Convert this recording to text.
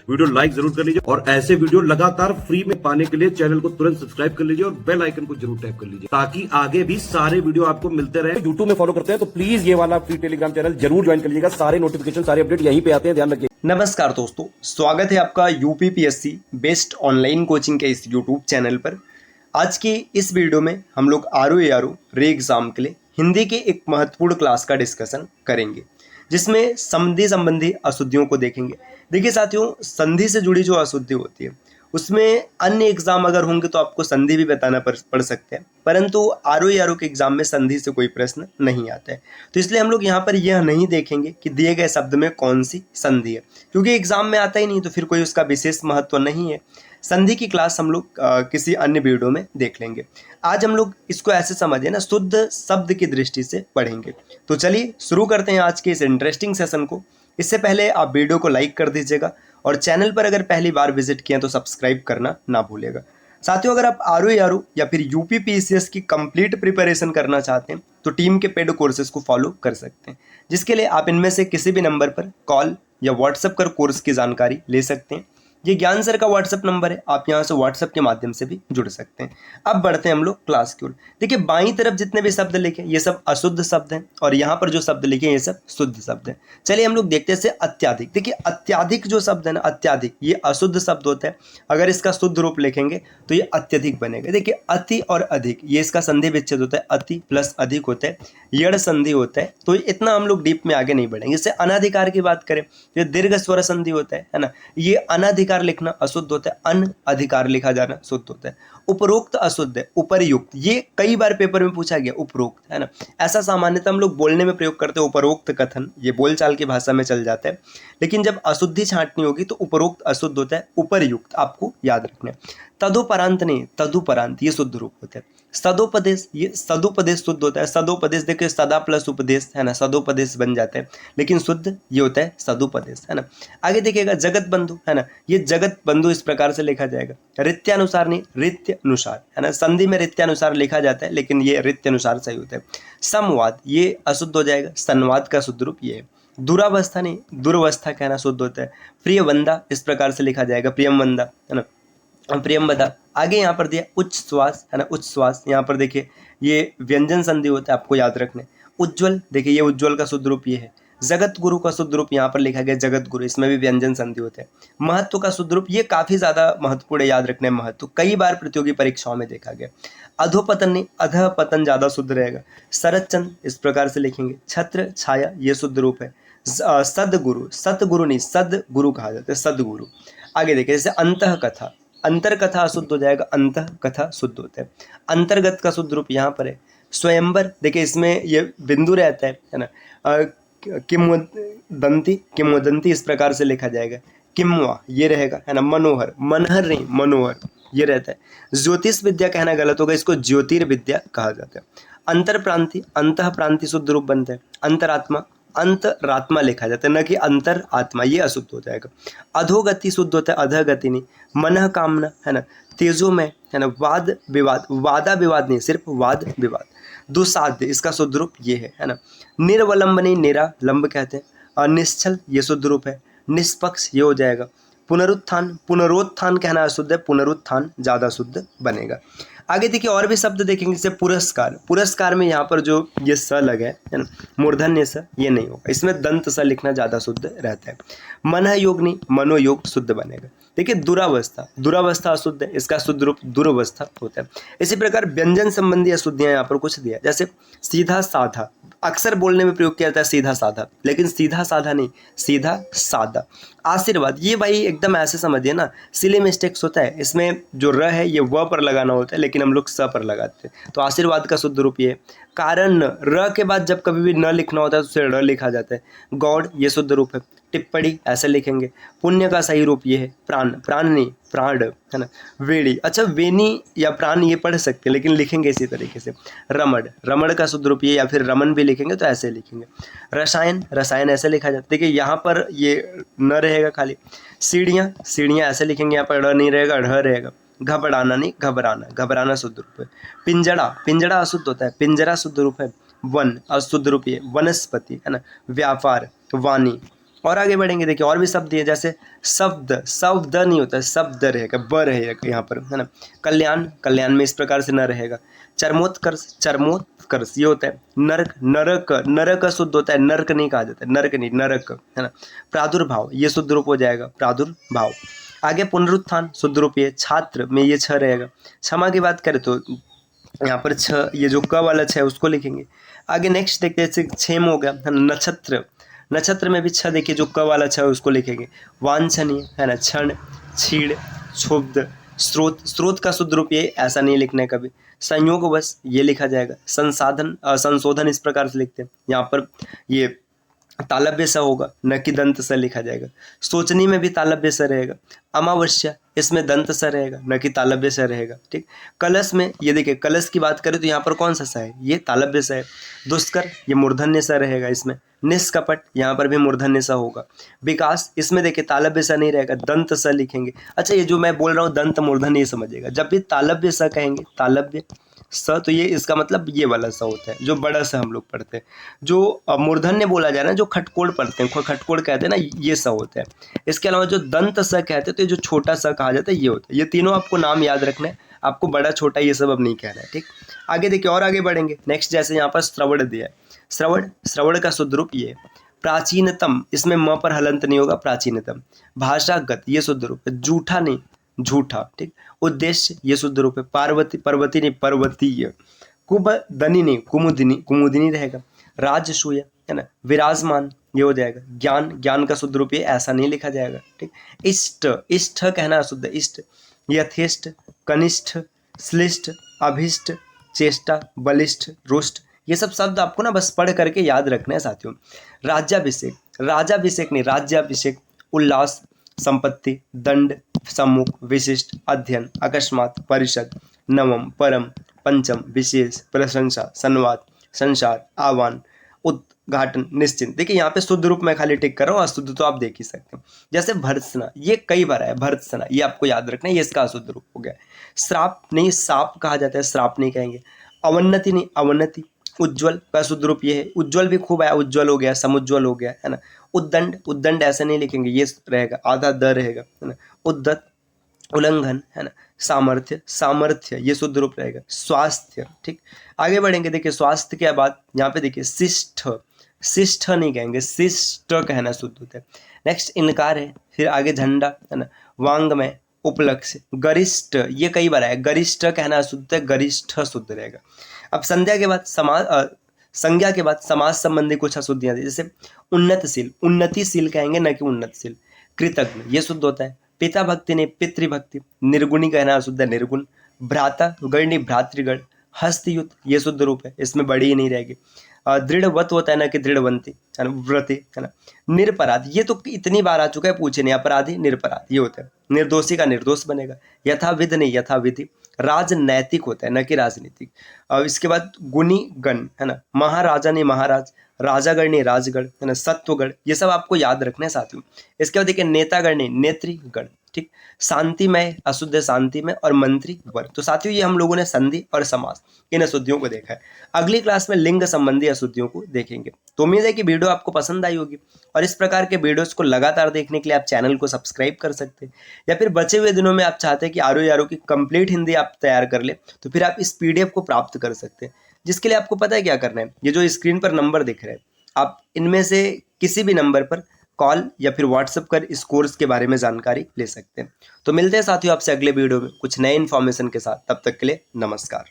Video like जरूर कर लीजिए और ऐसे वीडियो लगातार फ्री में पाने के लिए चैनल को तुरंत सब्सक्राइब कर लीजिए और बेल आइकन को जरूर टैप कर लीजिए ताकि आगे भी सारे वीडियो आपको मिलते रहे। यूट्यूब में फॉलो करते हैं तो प्लीज ये वाला फ्री टेलीग्राम चैनल जरूर ज्वाइन कर लीजिएगा। सारे नोटिफिकेशन सारे अपडेट यहीं पे आते हैं, ध्यान रखिए। नमस्कार दोस्तों, स्वागत है आपका यूपीपीएससी बेस्ट ऑनलाइन कोचिंग के इस यूट्यूब चैनल पर। आज की इस वीडियो में हम लोग आरओ रे एग्जाम के लिए हिंदी के एक महत्वपूर्ण क्लास का डिस्कशन करेंगे, जिसमें संधि संबंधी अशुद्धियों को देखेंगे। देखिए साथियों, संधि से जुड़ी जो अशुद्धि होती है उसमें अन्य एग्जाम अगर होंगे तो आपको संधि भी बताना पड़ सकते हैं, परंतु आरओ के एग्जाम में संधि से कोई प्रश्न नहीं आता है। तो इसलिए हम लोग यहाँ पर यह नहीं देखेंगे कि दिए गए शब्द में कौन सी संधि है, क्योंकि एग्जाम में आता ही नहीं तो फिर कोई उसका विशेष महत्व नहीं है। संधि की क्लास हम लोग किसी अन्य वीडियो में देख लेंगे। आज हम लोग इसको ऐसे समझे ना, शुद्ध शब्द की दृष्टि से पढ़ेंगे। तो चलिए शुरू करते हैं आज के इस इंटरेस्टिंग सेशन को। इससे पहले आप वीडियो को लाइक कर दीजिएगा और चैनल पर अगर पहली बार विजिट किए तो सब्सक्राइब करना ना भूलिएगा। साथियों, अगर आप आरओ या फिर यूपीपीसीएस की कंप्लीट प्रिपरेशन करना चाहते हैं तो टीम के पेड कोर्सेज को फॉलो कर सकते हैं, जिसके लिए आप इनमें से किसी भी नंबर पर कॉल या व्हाट्सएप कर कोर्स की जानकारी ले सकते हैं। ये ज्ञान सर का व्हाट्सएप नंबर है, आप यहाँ से व्हाट्सएप के माध्यम से भी जुड़ सकते हैं। अब बढ़ते हैं हम लोग क्लास की ओर। देखिए, बाईं तरफ जितने भी शब्द लिखे ये सब अशुद्ध शब्द हैं और यहाँ पर जो शब्द लिखे ये सब शुद्ध शब्द हैं। चलिए हम लोग देखते हैं से अत्याधिक। देखिए, अत्याधिक जो शब्द है ना, अत्याधिक ये अशुद्ध शब्द होता है। अगर इसका शुद्ध रूप लिखेंगे तो ये अत्यधिक बनेगा। देखिए, अति और अधिक ये इसका संधि विच्छेद होता है, अति प्लस अधिक होता है, यड़ संधि होता है। तो इतना हम लोग डीप में आगे नहीं बढ़ेंगे। जैसे अनाधिकार की बात करें, ये दीर्घ स्वर संधि होता है ना, ये अनाधिकार लिखना अशुद्ध होता है, अन अधिकार लिखा जाना शुद्ध होता है। उपरोक्त अशुद्ध है, उपरयुक्त ये कई बार पेपर में पूछा गया, उपरोक्त है ना। ऐसा सामान्यतः हम लोग बोलने में प्रयोग करते हैं, उपरोक्त कथन ये बोलचाल की भाषा में चल जाता है, लेकिन जब अशुद्धि छांटनी होगी तो उपरोक्त अशुद्ध होता है, उपरयुक्त आपको याद रखना है। तदुपरांत नहीं, तदुपरांत ये शुद्ध रूप होता है। सदोपदेश ये सदुपदेश शुद्ध होता है। सदोपदेश देखिए, सदा प्लस उपदेश है ना, सदोपदेश बन जाता है, लेकिन शुद्ध ये होता है सदुपदेश है ना। आगे देखिएगा, जगत बंधु है ना, ये जगत बंधु इस प्रकार से लिखा जाएगा, रित्यानुसार नहीं रित्यानुसार है ना। संधि में रित्यानुसार लिखा जाता है, लेकिन ये रित्यानुसार सही होता है। समवाद ये अशुद्ध हो जाएगा, संवाद का शुद्ध रूप ये है। दुरावस्था नहीं दुर्वस्था कहना शुद्ध होता है। प्रियवंदा इस प्रकार से लिखा जाएगा, प्रियमवंदा है ना, प्रियम्बदा। आगे यहाँ पर दिया उच्च श्वास है ना, उच्च श्वास यहाँ पर देखिए ये व्यंजन संधि होता है, आपको याद रखने। उज्ज्वल देखिए, ये उज्ज्वल का शुद्ध रूप ये है। जगत गुरु का शुद्ध रूप यहाँ पर लिखा गया जगत गुरु, इसमें भी व्यंजन संधि होते हैं। महत्व का शुद्ध रूप ये काफी ज्यादा महत्वपूर्ण है, याद रखने। महत्व कई बार प्रतियोगी परीक्षाओं में देखा गया। अधोपतन नहीं, अधपतन ज्यादा शुद्ध रहेगा। शरदचंद इस प्रकार से लिखेंगे। छत्र छाया ये शुद्ध रूप है। सदगुरु, सतगुरु नहीं सदगुरु कहा जाता है, सदगुरु। आगे देखिए, जैसे अंतः कथा, अंतर कथा अशुद्ध हो जाएगा, अंतः कथा शुद्ध होता है। अंतर्गत का शुद्ध रूप यहाँ पर है। स्वयंवर देखिए, इसमें ये बिंदु रहता है ना। किंवदंती, किंवदंती इस प्रकार से लिखा जाएगा। किम्वा ये रहेगा है ना। मनोहर, मनहर नहीं मनोहर ये रहता है। ज्योतिष विद्या कहना गलत होगा, इसको ज्योतिर्विद्या कहा जाता है। अंतर प्रांति, अंतः प्रांति शुद्ध रूप बनता है। अंतरात्मा, अंतरात्मा लिखा जाता है, न कि अंतर आत्मा, ये अशुद्ध हो जाएगा। अधोगति शुद्ध होता है, अधगति नहीं। मनः कामना है ना, तेजो में है ना। वाद विवाद, वादा विवाद नहीं, सिर्फ वाद विवाद। दुसाध्य इसका शुद्ध रूप ये है ना। निर्वलंबनी, निरालंब कहते हैं। अनिश्चल ये शुद्ध रूप है। निष्पक्ष ये हो जाएगा। पुनरुत्थान, पुनरोत्थान कहना अशुद्ध है, पुनरुत्थान ज्यादा शुद्ध बनेगा। आगे देखिए और भी शब्द देखेंगे, जैसे पुरस्कार। पुरस्कार में यहाँ पर जो ये स लगा है ना, मूर्धन्य स ये नहीं होगा, इसमें दंत स लिखना ज्यादा शुद्ध रहता है। मन योग नहीं, मनोयोग शुद्ध बनेगा। देखिए, दुरावस्था, दुरावस्था अशुद्ध है, इसका शुद्ध रूप दुर्वस्था होता है। इसी प्रकार व्यंजन संबंधी अशुद्धियां यहाँ पर कुछ दिया, जैसे सीधा साधा, अक्सर बोलने में प्रयोग किया जाता है सीधा साधा, लेकिन सीधा साधा नहीं, सीधा सादा। आशीर्वाद ये भाई एकदम ऐसे समझिए ना, सिली मिस्टेक्स होता है, इसमें जो र है ये व पर लगाना होता है, लेकिन हम लोग स पर लगाते हैं। तो आशीर्वाद का शुद्ध रूप ये है। कारण, र के बाद जब कभी भी न लिखना होता है तो उसे र लिखा जाता है। गॉड ये शुद्ध रूप है। टिप्पणी ऐसे लिखेंगे। पुण्य का सही रूप ये है। प्राण, प्राण नहीं प्राण है ना। वेणी, अच्छा वेणी या प्राण ये पढ़ सकते हैं, लेकिन लिखेंगे इसी तरीके से। रमण, रमण का शुद्ध रूप ये, या फिर रमन भी लिखेंगे तो ऐसे लिखेंगे। रसायन, रसायन ऐसे लिखा जाता है। देखिए यहाँ पर ये न रहेगा खाली। सीढ़ियाँ, सीढ़ियाँ ऐसे लिखेंगे, यहाँ पर ड़ नहीं रहेगा, ढ रहेगा। घबराना नहीं घबराना, घबराना शुद्ध रूप है। पिंजड़ा, पिंजड़ा अशुद्ध होता है, पिंजरा शुद्ध रूप है। वन अशुद्ध रूप है, वनस्पति है ना। व्यापार, वाणी, और आगे बढ़ेंगे, देखिए और भी शब्द दिए, जैसे शब्द, शब्द नहीं होता है, शब्द रहेगा, ब रहेगा यहाँ पर, है ना। कल्याण, कल्याण में इस प्रकार से न रहेगा। चरमोत्कर्ष, चरमोत्कर्ष ये होता है। नरक, नरक, नरक शुद्ध होता है, नरक नहीं कहा जाता है, नरक नहीं, नरक, है ना। प्रादुर्भाव ये शुद्ध रूप हो जाएगा, प्रादुर्भाव। आगे पुनरुत्थान शुद्ध रूप ये, छात्र में ये छ रहेगा। क्षमा की बात करें तो यहाँ पर छ, ये जो क वाला छ है उसको लिखेंगे। आगे नेक्स्ट देखते हैं, जैसे क्षेम हो गया, है ना। नक्षत्र, नक्षत्र में भी छ देखिए, जो क वाला छ है उसको लिखेंगे। वांछनीय, है ना। क्षण, छीड़, क्षुब्ध। स्रोत, स्रोत का शुद्ध रूप ये ऐसा नहीं लिखना है कभी। संयोगवश ये लिखा जाएगा। संसाधन, संशोधन इस प्रकार से लिखते हैं, यहाँ पर ये तालव्य स होगा, न कि दंत स लिखा जाएगा। सोचनी में भी तालव्य स रहेगा। अमावस्या, इसमें दंत स रहेगा, न कि तालव्य स रहेगा, ठीक। कलश में ये देखिए, कलश की बात करें तो यहाँ पर कौन सा स है, ये तालव्य स है। दुष्कर, ये मूर्धन्य स रहेगा इसमें। निष्कपट, यहाँ पर भी मूर्धन्य स होगा। विकास, इसमें देखिए तालव्य स नहीं रहेगा, दंत स लिखेंगे। अच्छा, ये जो मैं बोल रहा हूँ दंत मूर्धन्य, ये समझिएगा, जब भी तालव्य स कहेंगे, तालव्य स, तो ये इसका मतलब ये वाला स होता है, जो बड़ा सा हम लोग पढ़ते हैं। जो मूर्धन्य बोला जाए ना, जो खटकोड़ पढ़ते हैं, खटकोड़ कहते हैं ना, ये स होता है। इसके अलावा जो दंत स कहते हैं, तो ये जो छोटा सा कहा जाता है ये होता है। ये तीनों आपको नाम याद रखना है, आपको बड़ा छोटा ये सब अब नहीं कहना है, ठीक। आगे देखिए और आगे बढ़ेंगे। नेक्स्ट जैसे यहाँ पर श्रवण दिया है, श्रवण, श्रवण का शुद्ध रूप ये है। प्राचीनतम, इसमें म पर हलंत नहीं होगा, प्राचीनतम। भाषागत, ये शुद्ध रूप है। जूठा नहीं, झूठा, ठीक। उद्देश्य, ये शुद्ध रूप है। पार्वती, पर्वती नहीं, पर्वतीय। कुबदनी नहीं, कुमुदिनी, कुमुदिनी रहेगा। राजसूय, है ना। विराजमान, ये हो जाएगा। ज्ञान, ज्ञान का शुद्ध रूप ये ऐसा नहीं लिखा जाएगा, ठीक। इष्ट, इष्ट कहना शुद्ध, इष्ट। यथेष्ट, कनिष्ठ, श्लिष्ट, अभिष्ट, चेष्टा, बलिष्ठ, रुष्ट, ये सब शब्द आपको ना बस पढ़ करके याद रखना है साथियों। राज्याभिषेक, राजाभिषेक नहीं, राज्याभिषेक। उल्लास, संपत्ति, दंड, सम्मुख, विशिष्ट, अध्ययन, अकस्मात, परिषद, नवम, परम, पंचम, विशेष, प्रशंसा, संवाद, संसार, आह्वान, उद्घाटन, निश्चिंत। देखिए यहाँ पे शुद्ध रूप में खाली टिक कर रहा हूँ, अशुद्ध तो आप देख ही सकते हो। जैसे भर्त्सना, ये कई बार है, भर्त्सना, ये आपको याद रखना है, ये इसका अशुद्ध रूप हो गया। श्राप नहीं, साप कहा जाता है, श्राप नहीं कहेंगे। अवन्नति नहीं, अवन्नति। उज्ज्वल का शुद्ध रूप ये है, उज्ज्वल भी खूब आया, उज्ज्वल हो गया, समुज्ज्वल हो गया, है ना। उद्दंड, उद्दंड ऐसे नहीं लिखेंगे, ये रहेगा, आधा द रहेगा, है ना। उद्दत, उल्लंघन, है ना। सामर्थ्य, सामर्थ्य, ये शुद्ध रूप रहेगा। स्वास्थ्य, ठीक। आगे बढ़ेंगे, देखिए स्वास्थ्य के बाद यहाँ पे देखिए शिष्ठ, शिष्ठ नहीं कहेंगे, शिष्ट कहना शुद्ध होता है। नेक्स्ट इनकार है, फिर आगे झंडा, है ना। वांग्मय, उपलक्ष्य, गरिष्ठ, ये कई बार है, गरिष्ठ कहना शुद्ध है, गरिष्ठ शुद्ध रहेगा। अब संध्या के बाद समाज, संज्ञा के बाद समाज संबंधी कुछ अशुद्धियां थी, जैसे उन्नतशील, उन्नतिशील कहेंगे, न कि उन्नतशील। कृतज्ञ, ये शुद्ध होता है। पिता भक्ति नहीं, पितृभक्ति। निर्गुणी कहना अशुद्ध है, निर्गुण। भ्राता गण नहीं, भ्रातृगण। हस्तयुत, ये शुद्ध रूप है, इसमें बड़ी ही नहीं रहेगी। दृढ़वत होता है ना कि दृढ़वंती, है ना, व्रति, है ना। निरपराध, ये तो इतनी बार आ चुका है, पूछे नहीं। अपराधी, निरपराध, ये होता है। निर्दोषी का निर्दोष बनेगा। यथाविध नहीं, यथाविधि। राजनैतिक होता है, न कि राजनीतिक। अब इसके बाद गुणी गण, है ना। महाराजा नहीं, महाराज। राजागण नहीं, राजगण, है ना। सत्वगण, ये सब आपको याद रखना है साथियों। इसके बाद देखिए नेतागण नहीं, नेतृगण, ठीक। शांतिमय, अशुद्ध, शांतिमय, और मंत्री वर्ग। तो साथियों ये हम लोगों ने संधि और समास, इन अशुद्धियों को देखा है। अगली क्लास में लिंग संबंधी अशुद्धियों को देखेंगे। तो उम्मीद है कि वीडियो आपको पसंद आई होगी, और इस प्रकार के वीडियोस को लगातार देखने के लिए आप चैनल को सब्सक्राइब कर सकते हैं, या फिर बचे हुए दिनों में आप चाहते हैं कि आरओ की कंप्लीट हिंदी आप तैयार कर ले, तो फिर आप इस पीडीएफ को प्राप्त कर सकते हैं। जिसके लिए आपको पता है क्या करना है, ये जो स्क्रीन पर नंबर दिख रहे हैं, आप इनमें से किसी भी नंबर पर कॉल या फिर व्हाट्सएप कर इस कोर्स के बारे में जानकारी ले सकते हैं। तो मिलते हैं साथियों आपसे अगले वीडियो में कुछ नए इन्फॉर्मेशन के साथ। तब तक के लिए नमस्कार।